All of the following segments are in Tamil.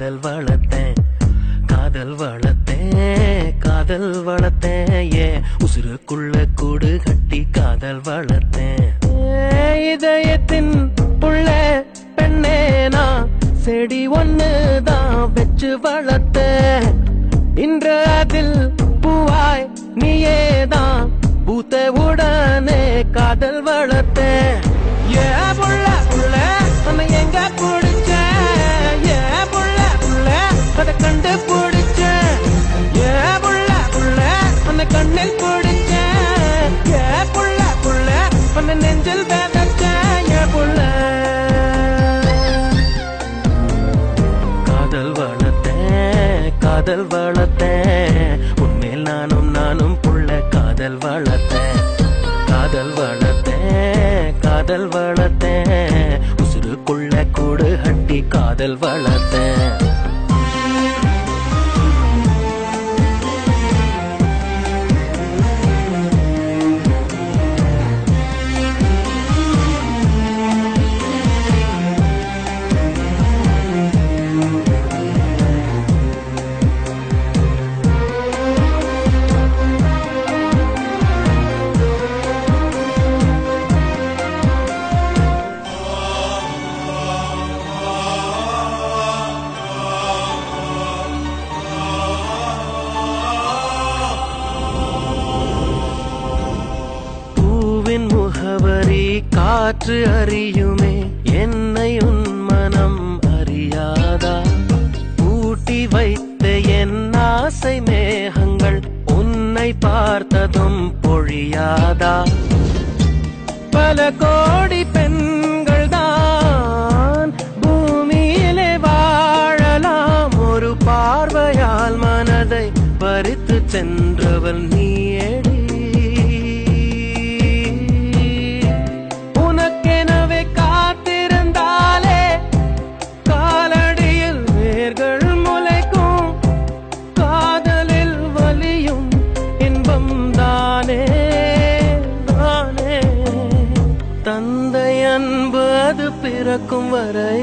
காதல் வளர்த்தேன் காதல் வளர்த்தேன் காதல் வளர்த்தேன் ஏன் உசுருக்குள்ள கூடு கட்டி காதல் வளர்த்தேன் இதயத்தின் உள்ள பெண்ணே நான் செடி ஒண்ணுதான் வச்சு வளர்த்தேன் இன்று அதில் பூவாய் நீயேதான் பூத்த உடனே காதல் வளர்த்தேன் ஏ புள்ள புள்ள நம்ம எங்க பிடிச்ச ஏ புள்ள புள்ள அத கண்டு பிடிச்ச ஏ புள்ள புள்ள அந்த கண்ணில் பிடிச்ச ஏ புள்ள புள்ள அந்த நெஞ்சில் வேதச்ச ஏ புள்ள காதல் வளர்த்தேன் காதல் வளர்த்தேன் உன்மேல் நானும் புள்ள காதல் வளர்த்தேன் காதல் வளர்த்தேன் காதல் வளர்த்தேன் உசுருக்குள்ள கூடு கட்டி காதல் வளர்த்தேன் காற்று அறியுமே என்னை உன் மனம் அறியாதா பூட்டி வைத்த என் ஆசை மேகங்கள் உன்னை பார்த்ததும் பொழியாதா பல கோடி பெண்கள் தான் பூமியிலே வாழலாம் ஒரு பார்வையால் மனதை பறித்து சென்றவள் நீயேடி தந்தை அன்பு அது பிறக்கும் வரை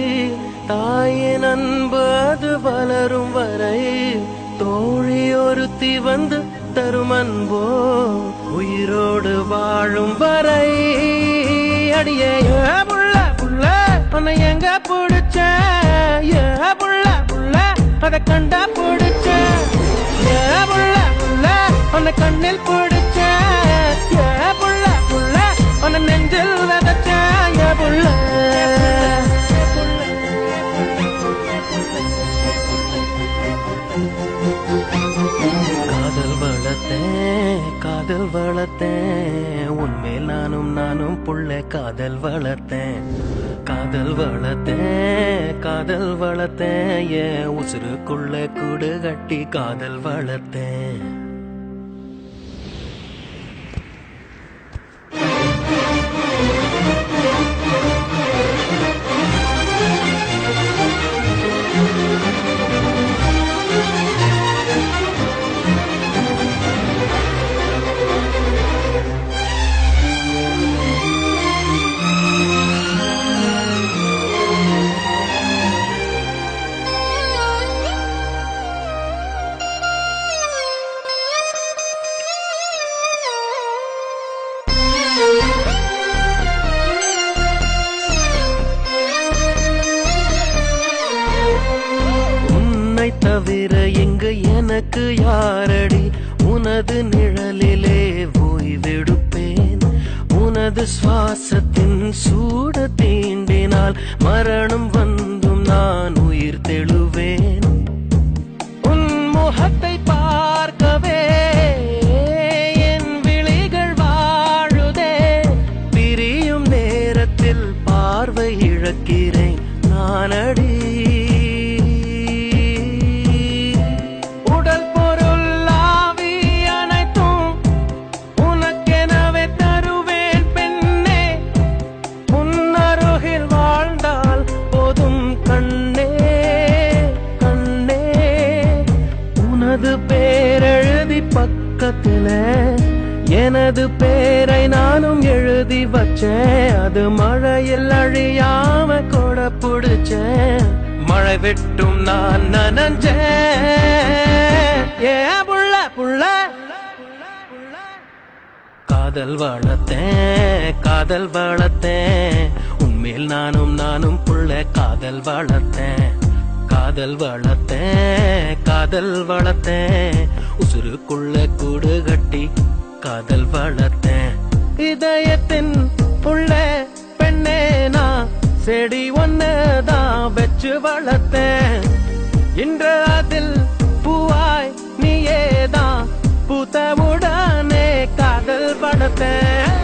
தாயின் அன்பு அது வளரும் வரை தோழி ஒருத்தி வந்து தரும் அன்போ உயிரோடு வாழும் வரை அடியே புள்ள புள்ள உன்னை எங்க பிடிச்ச புள்ள புள்ள அத கண்டா பிடிச்ச புள்ள புள்ள உன்னை கண்ணில் பிடிச்ச புள்ள புள்ள உன்னை நெஞ்சில் விதைச்ச புள்ள காதல் வளர்த்தேன் காதல் வளர்த்தேன் உன்மேல் நானும் புள்ள காதல் வளர்த்தேன் காதல் வளர்த்தேன் காதல் வளர்த்தேன் ஏன் உசுருக்குள்ள கூடு கட்டி காதல் வளர்த்தேன் தவிர எங்க எனக்கு யாரடி உனது நிழலிலே ஓய்வெடுப்பேன் உனது சுவாசத்தின் சூட தீண்டினால் மரணம் வந்தும் நான் உயிர் தெழுவேன் உன் முகத்தை பார்க்கவே என் விழிகள் வாழுதே பிரியும் நேரத்தில் பார்வை இழக்கிறேன் நானடி பக்கத்துல எனது பேரை நானும் எழுதி வச்சேன் அது மழையில் அழியாம கொட புடிச்சேன் மழை விட்டும் நான் நனஞ்சேன் ஏன் புள்ள புள்ள காதல் வளர்த்தேன் உன்மேல் நானும் புள்ள காதல் வளர்த்தேன் உசுருக்குள்ள கூடு கட்டி காதல் வளர்த்தேன் இதயத்தின் புள்ள பெண்ணே நான் செடி ஒன்னதான் வச்சு வளர்த்தேன் இன்று அதில் பூவாய் நீயேதான் பூத்தவுடனே காதல் வளர்த்தேன்